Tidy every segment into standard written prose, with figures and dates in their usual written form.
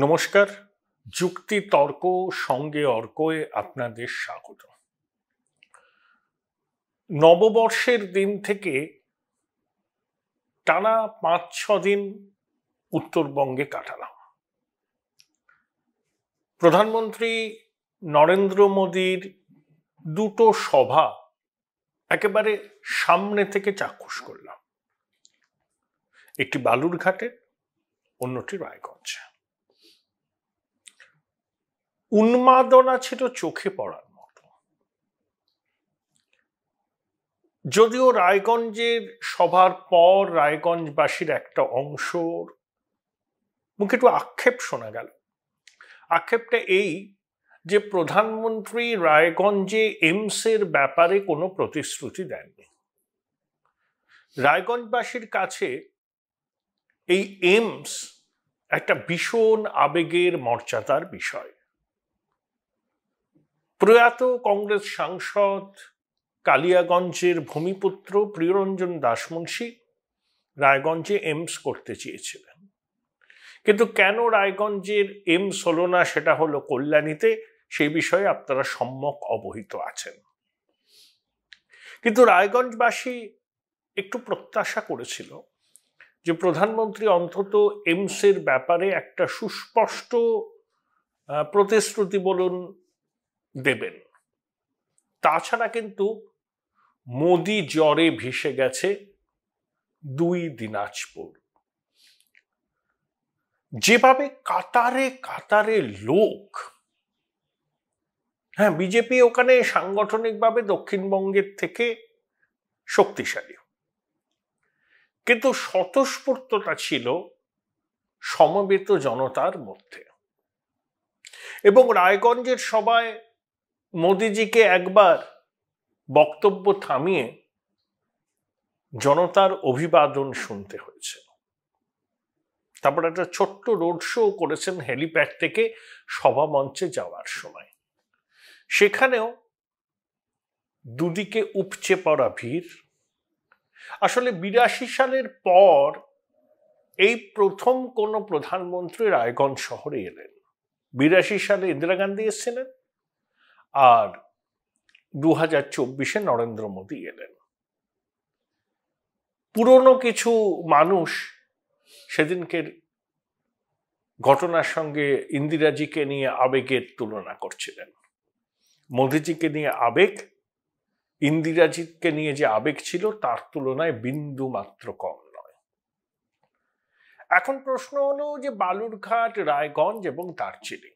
নমস্কার। যুক্তি তর্ক সঙ্গে অর্কয়ে আপনাদের স্বাগত। নববর্ষের দিন থেকে টানা ৫-৬ দিন উত্তরবঙ্গে কাটালাম। প্রধানমন্ত্রী নরেন্দ্র মোদীর দুটো সভা একেবারে সামনে থেকে চাক্ষুষ করলাম, একটি বালুরঘাটে, অন্যটি রায়গঞ্জে। উন্মাদনা ছিল চোখে পড়ার মতো। যদিও রায়গঞ্জের সভার পর রায়গঞ্জবাসীর একটা অংশর মুখে একটু আক্ষেপ শোনা গেল। আক্ষেপটা এই যে প্রধানমন্ত্রী রায়গঞ্জে এইমসের ব্যাপারে কোনো প্রতিশ্রুতি দেননি। রায়গঞ্জবাসীর কাছে এই এইমস একটা ভীষণ আবেগের মর্যাদার বিষয়। প্রয়াত কংগ্রেস সাংসদ কালিয়াগঞ্জের ভূমিপুত্র প্রিয়রঞ্জন দাসমুন্সী রায়গঞ্জে এইমস করতে চেয়েছিলেন, কিন্তু কেন রায়গঞ্জের এইমস হলো না সেটা হলো কল্যাণীতে, সেই বিষয়ে আপনারা সম্যক অবহিত আছেন। কিন্তু রায়গঞ্জবাসী একটু প্রত্যাশা করেছিল যে প্রধানমন্ত্রী অন্তত এইমসের ব্যাপারে একটা সুস্পষ্ট প্রতিশ্রুতি বলুন দেবেন। তাছাড়া কিন্তু মোদি জ্বরে ভেসে গেছে 2 দিনাজপুর। যেভাবে কাতারে কাতারে লোক, হ্যাঁ, বিজেপি ওখানে সাংগঠনিকভাবে দক্ষিণবঙ্গের থেকে শক্তিশালী, কিন্তু স্বতঃস্ফূর্ততা ছিল সমবেত জনতার মধ্যে। এবং রায়গঞ্জের সভায় মোদিজিকে একবার বক্তব্য থামিয়ে জনতার অভিবাদন শুনতে হয়েছে। তারপর একটা ছোট্ট রোড শো করেছেন হেলিপ্যাড থেকে সভা মঞ্চে যাওয়ার সময়। সেখানেও দুদিকে উপচে পড়া ভিড়। আসলে ৮২ সালের পর এই প্রথম কোন প্রধানমন্ত্রী রায়গঞ্জ শহরে এলেন। ৮২ সালে ইন্দিরা গান্ধী এসেছিলেন, আর 2024-এ নরেন্দ্র মোদী এলেন। পুরনো কিছু মানুষ সেদিনকের ঘটনার সঙ্গে ইন্দিরাজিকে নিয়ে আবেগের তুলনা করছিলেন। মোদিজিকে নিয়ে আবেগ, ইন্দিরাজিকে নিয়ে যে আবেগ ছিল তার তুলনায় বিন্দু মাত্র কম নয়। এখন প্রশ্ন হলো যে বালুরঘাট, রায়গঞ্জ এবং দার্জিলিং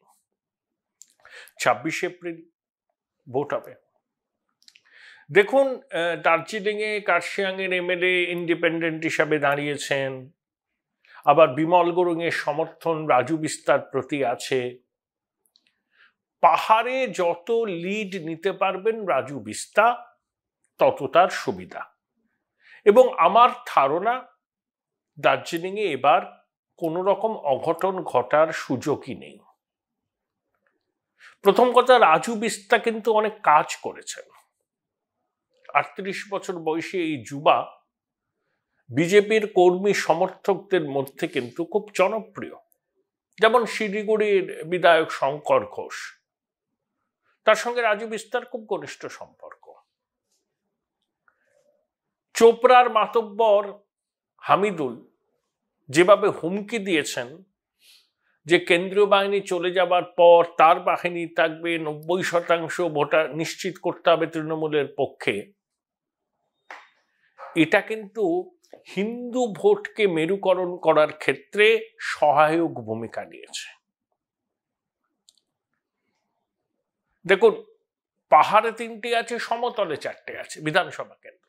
২৬ এপ্রিল ভোট হবে। দেখুন, দার্জিলিংয়ে কার্শিয়াংয়ের এমএলএ ইন্ডিপেন্ডেন্ট হিসাবে দাঁড়িয়েছেন, আবার বিমল গুরুংয়ের সমর্থন রাজু বিস্তার প্রতি আছে। পাহাড়ে যত লিড নিতে পারবেন রাজু বিস্তা তত তার সুবিধা। এবং আমার ধারণা দার্জিলিংয়ে এবার কোন রকম অঘটন ঘটার সুযোগই নেই। প্রথম কথা, রাজু বিস্তা কিন্তু অনেক কাজ করেছেন। ৩৮ বছর বয়সী এই যুবা বিজেপির কর্মী সমর্থকদের মধ্যে কিন্তু খুব জনপ্রিয়। যেমন শিলিগুড়ির বিধায়ক শঙ্কর ঘোষ, তার সঙ্গে রাজু বিস্তার খুব ঘনিষ্ঠ সম্পর্ক। চোপড়ার মাতব্বর হামিদুল যেভাবে হুমকি দিয়েছেন যে কেন্দ্রীয় বাহিনী চলে যাবার পর তার বাহিনী থাকবে, ৯০% ভোটার নিশ্চিত করতে হবে তৃণমূলের পক্ষে, এটা কিন্তু হিন্দু ভোটকে মেরুকরণ করার ক্ষেত্রে সহায়ক ভূমিকা নিয়েছে। দেখুন, পাহাড়ে 3টে আছে, সমতলে 4টে আছে বিধানসভা কেন্দ্র।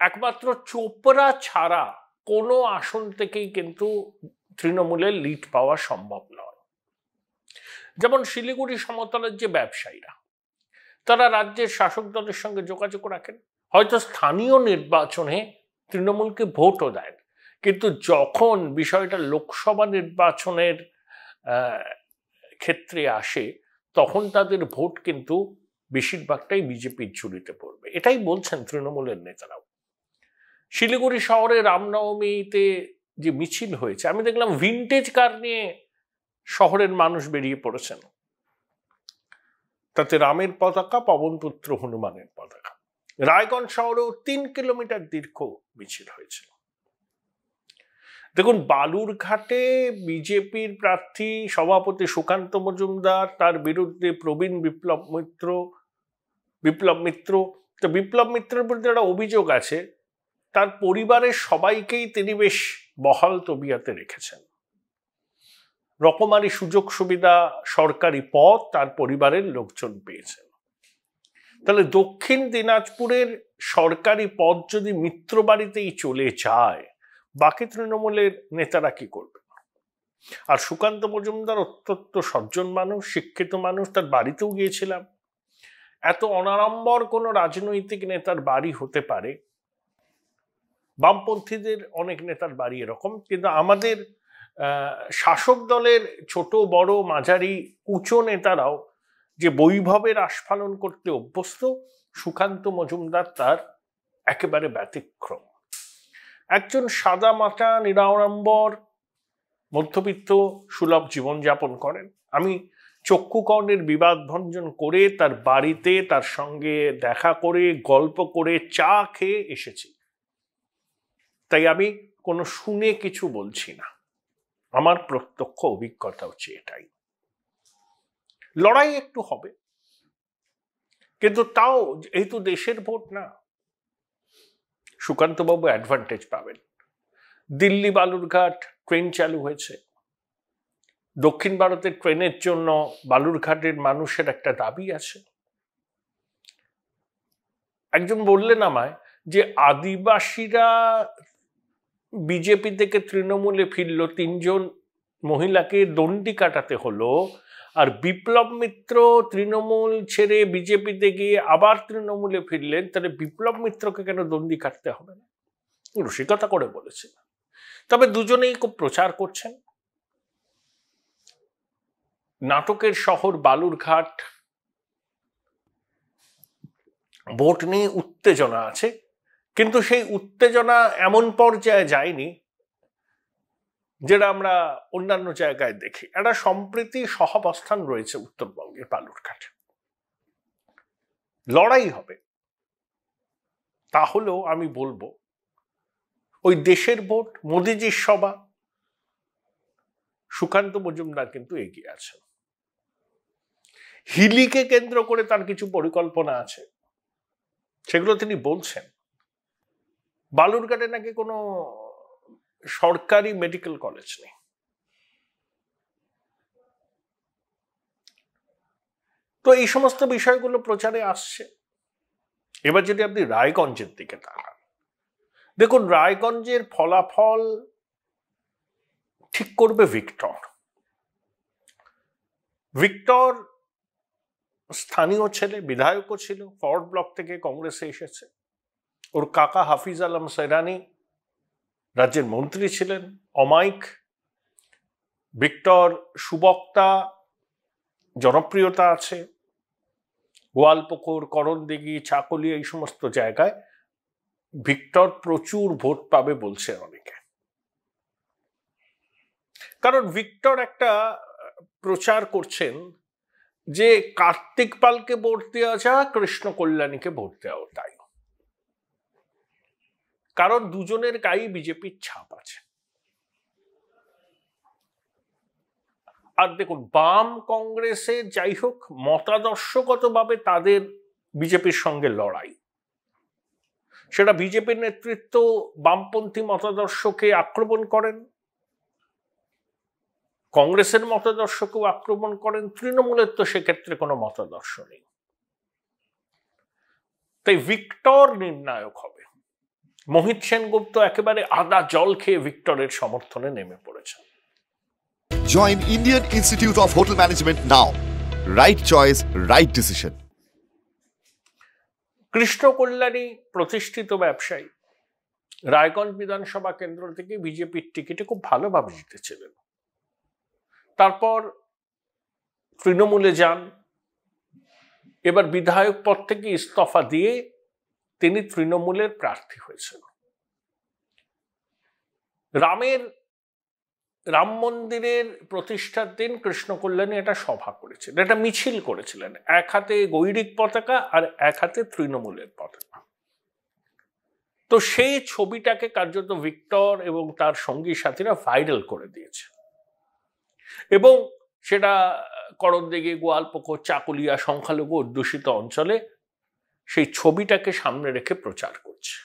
একমাত্র চোপড়া ছাড়া কোনো আসন থেকেই কিন্তু তৃণমূলের লিড পাওয়া সম্ভব নয়। যেমন শিলিগুড়ি সমতলের যে ব্যবসায়ীরা, তারা রাজ্যের শাসক দলের সঙ্গে যোগাযোগ রাখেন, হয়তো স্থানীয় নির্বাচনে তৃণমূলকে ভোটও দেন, কিন্তু যখন বিষয়টা লোকসভা নির্বাচনের ক্ষেত্রে আসে তখন তাদের ভোট কিন্তু বেশিরভাগটাই বিজেপির ঝুলিতে পড়বে। এটাই বলছেন তৃণমূলের নেতারাও। শিলিগুড়ি শহরে রামনবমীতে যে মিছিল হয়েছে, আমি দেখলাম ভিনটেজ কার নিয়ে শহরের মানুষ বেরিয়ে পড়েছেন। তাতে রামের পতাকা, পবনপুত্র হনুমানের পতাকা। রায়গঞ্জ শহরেও 3 কিলোমিটার দীর্ঘ মিছিল হয়েছিল। দেখুন, বালুরঘাটে বিজেপির প্রার্থী সভাপতি সুকান্ত মজুমদার, তার বিরুদ্ধে প্রবীণ বিপ্লব মিত্র, তো বিপ্লব মিত্রের বিরুদ্ধে একটা অভিযোগ আছে, তার পরিবারের সবাইকেই তিনি বেশ বহাল তবিয়াতে রেখেছেন। রকমারি সুযোগ সুবিধা, সরকারি পদ তার পরিবারের লোকজন পেয়েছেন। তাহলে দক্ষিণ দিনাজপুরের সরকারি পদ যদি মিত্র বাড়িতেই চলে যায়, বাকি তৃণমূলের নেতারা কি করবে? আর সুকান্ত মজুমদার অত্যন্ত সজ্জন মানুষ, শিক্ষিত মানুষ, তার বাড়িতেও গিয়েছিলাম। এত অনাড়ম্বর কোনো রাজনৈতিক নেতার বাড়ি হতে পারে, বামপন্থীদের অনেক নেতার বাড়ি এরকম, কিন্তু আমাদের শাসক দলের ছোট বড় মাঝারি উঁচু নেতারাও যে বৈভবের আস্ফালন করতে অভ্যস্ত, সুকান্ত মজুমদার তার একেবারে ব্যতিক্রম। একজন সাদা মাটা নিরাড়ম্বর মধ্যবিত্ত সুলভ জীবনযাপন করেন। আমি চক্ষুকর্ণের বিবাদ ভঞ্জন করে তার বাড়িতে তার সঙ্গে দেখা করে গল্প করে চা খেয়ে এসেছি, তাই আমি কোনো শুনে কিছু বলছি না, আমার প্রত্যক্ষ অভিজ্ঞতা হচ্ছে এটাই। লড়াই একটু হবে, কিন্তু তাও এই তো দেশের ভোট না, সুকান্তবাবু অ্যাডভান্টেজ পাবেন। দিল্লি বালুরঘাট ট্রেন চালু হয়েছে, দক্ষিণ ভারতের ট্রেনের জন্য বালুরঘাটের মানুষের একটা দাবি আছে। একজন বললেন আমায় যে আদিবাসীরা বিজেপি থেকে তৃণমূলে ফিরল, 3 জন মহিলাকে দণ্ডি কাটাতে হলো, আর বিপ্লব মিত্র তৃণমূল ছেড়ে বিজেপিতে গিয়ে আবার তৃণমূলে ফিরলেন, তাহলে বিপ্লব মিত্রকে কেন দণ্ডি কাটতে হবে না? রসিকতা করে বলেছে। তবে দুজনেই খুব প্রচার করছেন। নাটকের শহর বালুরঘাট, ভোট নিয়ে উত্তেজনা আছে, কিন্তু সেই উত্তেজনা এমন পর্যায়ে যায়নি যেটা আমরা অন্যান্য জায়গায় দেখি। একটা সম্প্রীতি সহাবস্থান রয়েছে উত্তরবঙ্গের বালুরঘাটে। লড়াই হবে, তাহলেও আমি বলবো ওই দেশের ভোট, মোদিজির সভা, সুকান্ত মজুমদার কিন্তু এগিয়ে আছেন। হিলিকে কেন্দ্র করে তার কিছু পরিকল্পনা আছে, সেগুলো তিনি বলছেন। বালুরঘাটে নাকি কোনো সরকারি মেডিকেল কলেজ নেই। তো এই সমস্ত বিষয়গুলো প্রচারে আসছে। এবার যদি আপনি রায়গঞ্জের দিকে তাকান, দেখুন রায়গঞ্জের ফলাফল ঠিক করবে ভিক্টর। ভিক্টর স্থানীয় ছেলে, বিধায়কও ছিল, ফরওয়ার্ড ব্লক থেকে কংগ্রেসে এসেছে। ওর কাকা হাফিজ আলম সেরানি রাজ্যের মন্ত্রী ছিলেন, অমায়িক। ভিক্টর সুবক্তা, জনপ্রিয়তা আছে। গোয়ালপুকুর, করণদিঘি, চাকুলিয়া, এই সমস্ত জায়গায় ভিক্টর প্রচুর ভোট পাবে বলছে অনেকে। কারণ ভিক্টর একটা প্রচার করছেন যে কার্তিক পালকে ভোট দেওয়া যা, কৃষ্ণ কল্যাণীকে ভোট দেওয়া তাই। কারণ দুজনের গায়ে বিজেপির ছাপ আছে। আর দেখুন, বাম কংগ্রেসে যাই হোক, মতাদর্শগতভাবে তাদের বিজেপির সঙ্গে লড়াই, সেটা বিজেপির নেতৃত্ব বামপন্থী মতাদর্শকে আক্রমণ করেন, কংগ্রেসের মতাদর্শকেও আক্রমণ করেন, তৃণমূলের তো সেক্ষেত্রে কোনো মতাদর্শ নেই। তাই ভিক্টর নির্ণায়ক হবে। মোহিত সেনগুপ্ত একেবারে আদা জল খেয়ে ভিক্টরের সমর্থনে নেমে পড়েছেন। Join Indian Institute of Hotel Management now. Right choice, right decision. Krishna Kalyani প্রতিষ্ঠিত ব্যবসায়ী, রায়গঞ্জ বিধানসভা কেন্দ্র থেকে বিজেপির টিকিটে খুব ভালোভাবে জিতেছিলেন। তারপর তৃণমূলে যান, এবার বিধায়ক পদ থেকে ইস্তফা দিয়ে তিনি তৃণমূলের প্রার্থী হয়েছেন। রামের রাম মন্দিরের প্রতিষ্ঠার দিন কৃষ্ণ কল্যাণী একটা সভা করেছিলেন, একটা মিছিল করেছিলেন, এক হাতে গৈরিক পতাকা আর এক হাতে তৃণমূলের পতাকা। তো সেই ছবিটাকে কার্যত ভিক্টর এবং তার সঙ্গী সাথীরা ভাইরাল করে দিয়েছে, এবং সেটা করণদিঘি, গোয়ালপুকুর, চাকুলিয়া সংখ্যালঘু অধ্যুষিত অঞ্চলে সেই ছবিটাকে সামনে রেখে প্রচার করছে।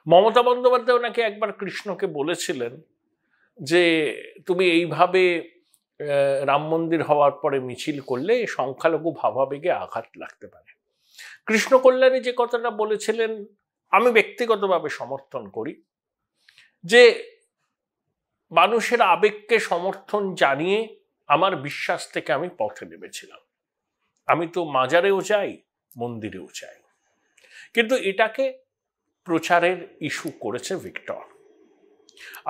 মমতা বন্দ্যোপাধ্যায় নাকি একবার কৃষ্ণকে বলেছিলেন যে তুমি এইভাবে রাম মন্দির হওয়ার পরে মিছিল করলে সংখ্যালঘু ভাবাবেগে আঘাত লাগতে পারে। কৃষ্ণ কল্যাণী যে কথাটা বলেছিলেন আমি ব্যক্তিগতভাবে সমর্থন করি, যে মানুষের আবেগকে সমর্থন জানিয়ে আমার বিশ্বাস থেকে আমি পথে নেমেছিলাম। আমি তো মাজারেও যাই, মন্দিরেও যাই, কিন্তু এটাকে প্রচারের ইস্যু করেছে ভিক্টর।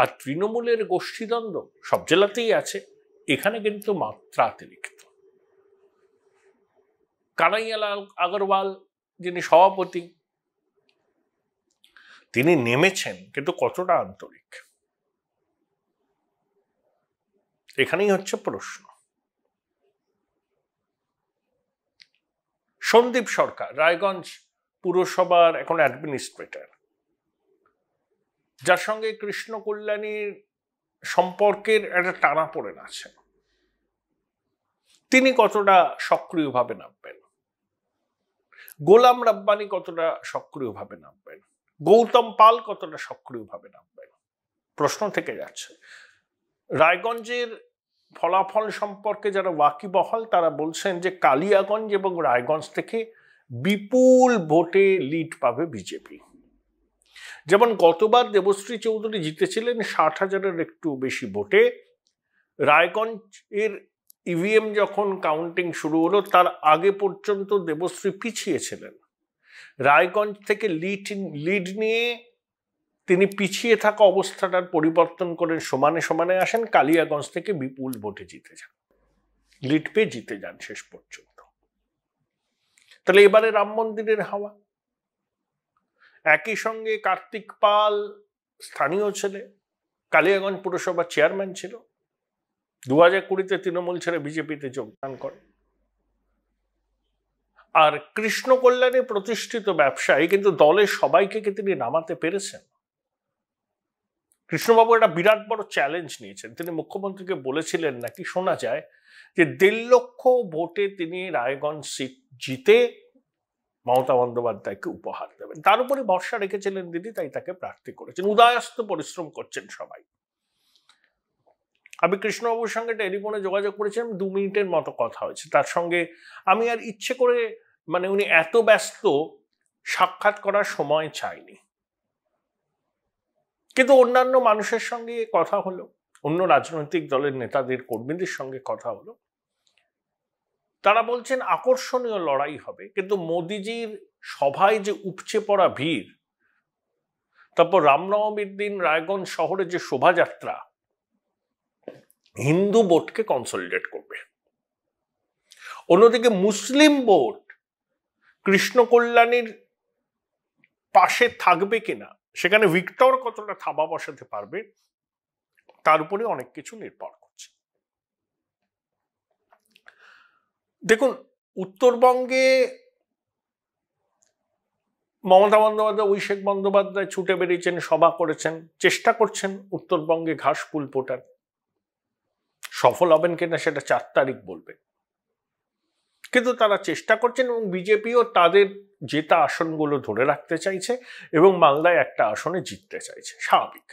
আর তৃণমূলের গোষ্ঠীদ্বন্দ্ব সব জেলাতেই আছে, এখানে কিন্তু মাত্রাতিরিক্ত। কানাইয়ালাল আগরওয়াল যিনি সভাপতি, তিনি নেমেছেন, কিন্তু কতটা আন্তরিক, এখানেই হচ্ছে প্রশ্ন। সন্দীপ সরকার রায়গঞ্জ পুরসভার এখন অ্যাডমিনিস্ট্রেটর, যার সঙ্গে কৃষ্ণ কল্যাণীর সম্পর্কের একটা টানাপোড়েন আছে, তিনি কতটা সক্রিয়ভাবে নামবেন? গোলাম রাব্বানি কতটা সক্রিয়ভাবে নামবেন? গৌতম পাল কতটা সক্রিয়ভাবে নামবেন? প্রশ্ন থেকে যাচ্ছে। রায়গঞ্জের ফলাফল সম্পর্কে যারা ওয়াকিবহাল তারা বলছেন যে কালিয়াগঞ্জ এবং রায়গঞ্জ থেকে বিপুল ভোটে লিড পাবে বিজেপি। যেমন গতবার দেবশ্রী চৌধুরী জিতেছিলেন 60,000-এর একটু বেশি ভোটে। রায়গঞ্জের ইভিএম যখন কাউন্টিং শুরু হলো তার আগে পর্যন্ত দেবশ্রী পিছিয়েছিলেন। রায়গঞ্জ থেকে লিড নিয়ে তিনি পিছিয়ে থাকা অবস্থাটার পরিবর্তন করে সমানে সমানে আসেন, কালিয়াগঞ্জ থেকে বিপুল ভোটে জিতে যান, লিড পেয়ে জিতে যান শেষ পর্যন্ত। তাহলে এবারে রাম মন্দিরের হাওয়া। একই সঙ্গে কার্তিক পাল স্থানীয় ছেলে, কালিয়াগঞ্জ পুরসভার চেয়ারম্যান ছিল, 2020-তে তৃণমূল ছেড়ে বিজেপিতে যোগদান করে। আর কৃষ্ণ কল্যাণী প্রতিষ্ঠিত ব্যবসায়ী, কিন্তু দলের সবাইকে কি তিনি নামাতে পেরেছেন? কৃষ্ণবাবু একটা বিরাট বড় চ্যালেঞ্জ নিয়েছেন। তিনি মুখ্যমন্ত্রীকে বলেছিলেন, নাকি শোনা যায় যে 1.5 লক্ষ ভোটে তিনি রায়গঞ্জ সিট জিতে মমতা বন্দ্যোপাধ্যায়কে উপহার দেবেন। তার উপরে ভরসা রেখেছিলেন দিদি, তাই তাকে প্রার্থী করেছেন। উদয়াস্ত পরিশ্রম করছেন সবাই। আমি কৃষ্ণবাবুর সঙ্গে টেলিফোনে যোগাযোগ করেছিলাম, 2 মিনিটের মতো কথা হয়েছে তার সঙ্গে। আমি আর ইচ্ছে করে উনি এত ব্যস্ত, সাক্ষাৎ করার সময় চাইনি, কিন্তু অন্যান্য মানুষের সঙ্গে কথা হলো, অন্য রাজনৈতিক দলের নেতাদের কর্মীদের সঙ্গে কথা হলো। তারা বলছেন আকর্ষণীয় লড়াই হবে, কিন্তু মোদিজির সভায় যে উপচে পড়া ভিড়, তারপর রামনবমীর দিন রায়গঞ্জ শহরে যে শোভাযাত্রা, হিন্দু ভোটকে কনসলিডেট করবে। অন্যদিকে মুসলিম ভোট কৃষ্ণ কল্যাণীর পাশে থাকবে কিনা, সেখানে ভিক্টর কতটা থাবা বসাতে পারবে, তার উপরে অনেক কিছু নির্ভর করছে। দেখুন, উত্তরবঙ্গে মমতা বন্দ্যোপাধ্যায়, অভিষেক বন্দ্যোপাধ্যায় ছুটে বেরিয়েছেন, সভা করেছেন, চেষ্টা করছেন উত্তরবঙ্গে ঘাসফুল ফোটার। সফল হবেন কিনা সেটা 4 তারিখ বলবে, কিন্তু তারা চেষ্টা করছেন, এবং বিজেপিও তাদের জেতা আসনগুলো ধরে রাখতে চাইছে এবং মালদায় একটা আসনে জিততে চাইছে, স্বাভাবিক।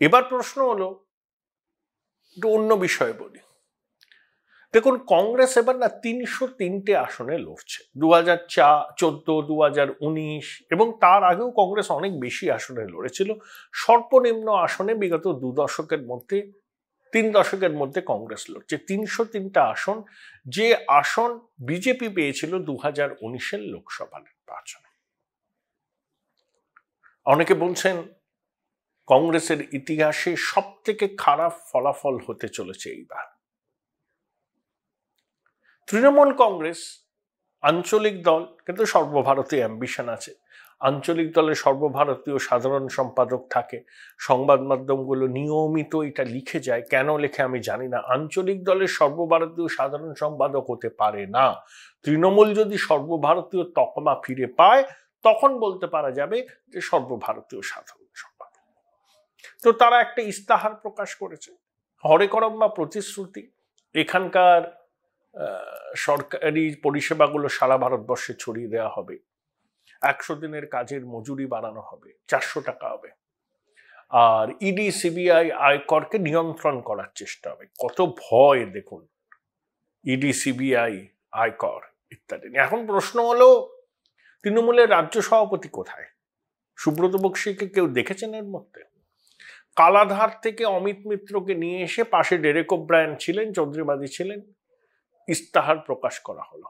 এবার প্রশ্ন হলো, একটু অন্য বিষয়ে বলি। দেখুন, কংগ্রেস এবার না 303টে আসনে লড়ছে। 2014, 2019 এবং তার আগেও কংগ্রেস অনেক বেশি আসনে লড়েছিল। সর্বনিম্ন আসনে বিগত 2 দশকের মধ্যে, 3 দশকের মধ্যে কংগ্রেস লড়ছে 303টা আসন, যে আসন বিজেপি পেয়েছিল 2019-এর লোকসভা নির্বাচনে। অনেকে বলছেন কংগ্রেসের ইতিহাসে সব থেকে খারাপ ফলাফল হতে চলেছে এইবার। তৃণমূল কংগ্রেস আঞ্চলিক দল, কিন্তু সর্বভারতীয় অ্যাম্বিশন আছে। আঞ্চলিক দলের সর্বভারতীয় সাধারণ সম্পাদক থাকে, সংবাদ মাধ্যমগুলো নিয়মিত এটা লিখে যায়, কেন লেখে আমি জানি না। আঞ্চলিক দলের সর্বভারতীয় সাধারণ সম্পাদক হতে পারে না। তৃণমূল যদি সর্বভারতীয় তকমা ফিরে পায় তখন বলতে পারা যাবে যে সর্বভারতীয় সাধারণ সম্পাদক। তো তারা একটা ইস্তাহার প্রকাশ করেছে, হরেকরম বা প্রতিশ্রুতি, এখানকার সরকারি পরিষেবাগুলো সারা ভারতবর্ষে ছড়িয়ে দেওয়া হবে, 100 দিনের কাজের মজুরি বাড়ানো হবে, 400 টাকা হবে, আর ইডি সিবিআই আয়করকে নিয়ন্ত্রণ করার চেষ্টা হবে। কত ভয় দেখুন, ইডি সিবিআই আয়কর ইত্যাদি। এখন প্রশ্ন হলো তৃণমূলের রাজ্য সভাপতি কোথায়? সুব্রত বক্সিকে কেউ দেখেছেন এর মধ্যে? কালাধার থেকে অমিত মিত্রকে নিয়ে এসে পাশে ডেরেক ওব্রায়ান ছিলেন, চৌধুরীবাদী ছিলেন, ইস্তাহার প্রকাশ করা হলো।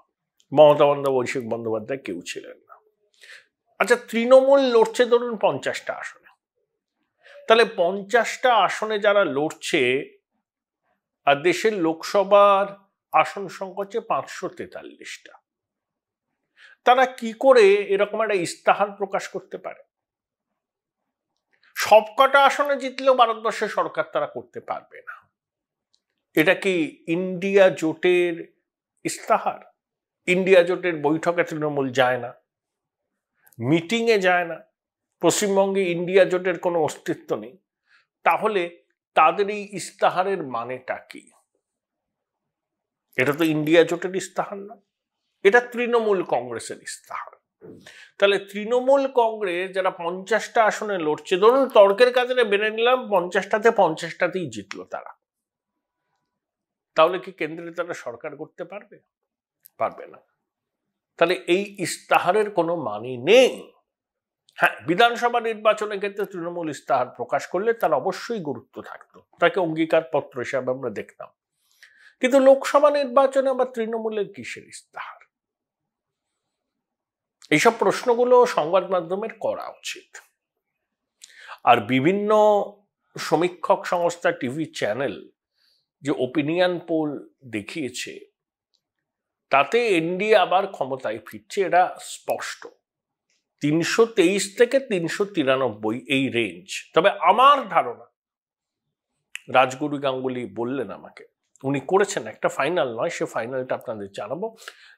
মমতা বন্দ্যোপাধ্যায়, অভিষেক বন্দ্যোপাধ্যায় কেউ ছিলেন না। আচ্ছা, তৃণমূল লড়ছে ধরুন 50টা আসনে, তাহলে 50টা আসনে যারা লড়ছে, আর দেশের লোকসভার আসন সংখ্যা হচ্ছে 543টা, তারা কি করে এরকম একটা ইস্তাহার প্রকাশ করতে পারে? সবকটা আসনে জিতলেও ভারতবর্ষের সরকার তারা করতে পারবে না। এটা কি ইন্ডিয়া জোটের ইস্তাহার? ইন্ডিয়া জোটের বৈঠকে তৃণমূল যায় না, মিটিংয়ে যায় না, পশ্চিমবঙ্গে ইন্ডিয়া জোটের কোনো অস্তিত্ব নেই, তাহলে তাদের এই ইস্তাহারের মানেটা কি? এটা তো ইন্ডিয়া জোটের ইস্তাহার না, এটা তৃণমূল কংগ্রেসের ইস্তাহার। তাহলে তৃণমূল কংগ্রেস যারা 50টা আসনে লড়ছে, ধরুন তর্কের কাজে বেড়ে নিলাম 50টাতে 50টাতেই জিতলো তারা, তাহলে কি কেন্দ্রে তারা সরকার করতে পারবে? পারবে না। তাহলে এই ইস্তাহারের কোনো মানে নেই। হ্যাঁ, বিধানসভা নির্বাচনের ক্ষেত্রে তৃণমূল ইস্তাহার প্রকাশ করলে তার অবশ্যই গুরুত্ব থাকতো, তাকে অঙ্গীকার পত্র হিসাবে আমরা দেখতাম। কিন্তু লোকসভা নির্বাচনে আবার তৃণমূলের কিসের ইস্তাহার? এইসব প্রশ্নগুলো সংবাদ মাধ্যমের করা উচিত। আর বিভিন্ন সমীক্ষক সংস্থা, টিভি চ্যানেল যে ওপিনিয়ন পোল দেখিয়েছে, তাতে এনডিএ আবার ক্ষমতায় ফিরছে, এটা স্পষ্ট। 323 থেকে 393 এই রেঞ্জ। তবে আমার ধারণা, রাজগুরু গাঙ্গুলি বললেন আমাকে, উনি করেছেন একটা ফাইনাল নয়, সে ফাইনালটা আপনাদের জানাবো,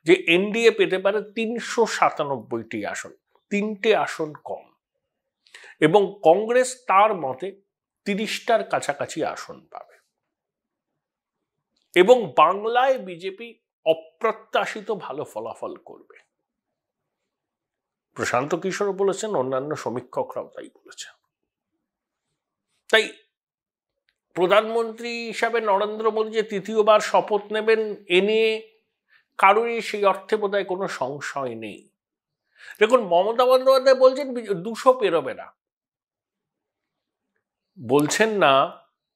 যে এনডিএ পেতে পারে 397টি আসন, 3টে আসন কম, এবং কংগ্রেস তার মতে 30টার কাছাকাছি আসন পাবে, এবং বাংলায় বিজেপি অপ্রত্যাশিত ভালো ফলাফল করবে। প্রশান্ত কিশোর বলেছেন, অন্যান্য সমীক্ষকরাও তাই বলেছেন। তাই প্রধানমন্ত্রী হিসাবে নরেন্দ্র মোদী যে তৃতীয়বার শপথ নেবেন, এ নিয়ে কারোরই সেই অর্থে বোধহয় কোনো সংশয় নেই। দেখুন, মমতা বন্দ্যোপাধ্যায় বলছেন 200 পেরোবে না, বলছেন না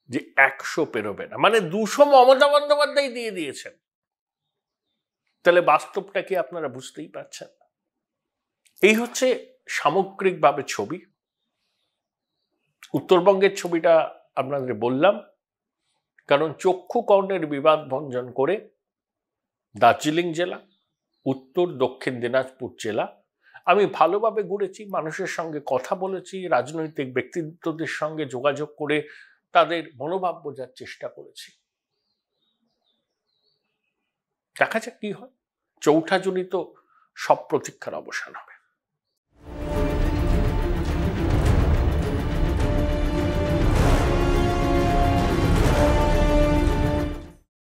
যে 100 পেরোবে না, মানে 200 মমতা বন্দ্যোপাধ্যায় দিয়ে দিয়েছেন। তাহলে বাস্তবটা কি আপনারা বুঝতেই পারছেন? এই হচ্ছে সামগ্রিকভাবে ছবি। উত্তরবঙ্গের ছবিটা আপনাদের বললাম, কারণ চক্ষু কর্ণের বিবাদ ভঞ্জন করে দার্জিলিং জেলা, উত্তর দক্ষিণ দিনাজপুর জেলা আমি ভালোভাবে ঘুরেছি, মানুষের সঙ্গে কথা বলেছি, রাজনৈতিক ব্যক্তিত্বদের সঙ্গে যোগাযোগ করে তাদের মনোভাব বোঝার চেষ্টা করেছি। দেখা যাক কি হয়। 4 জুনই তো সব প্রতীক্ষার অবসান হবে।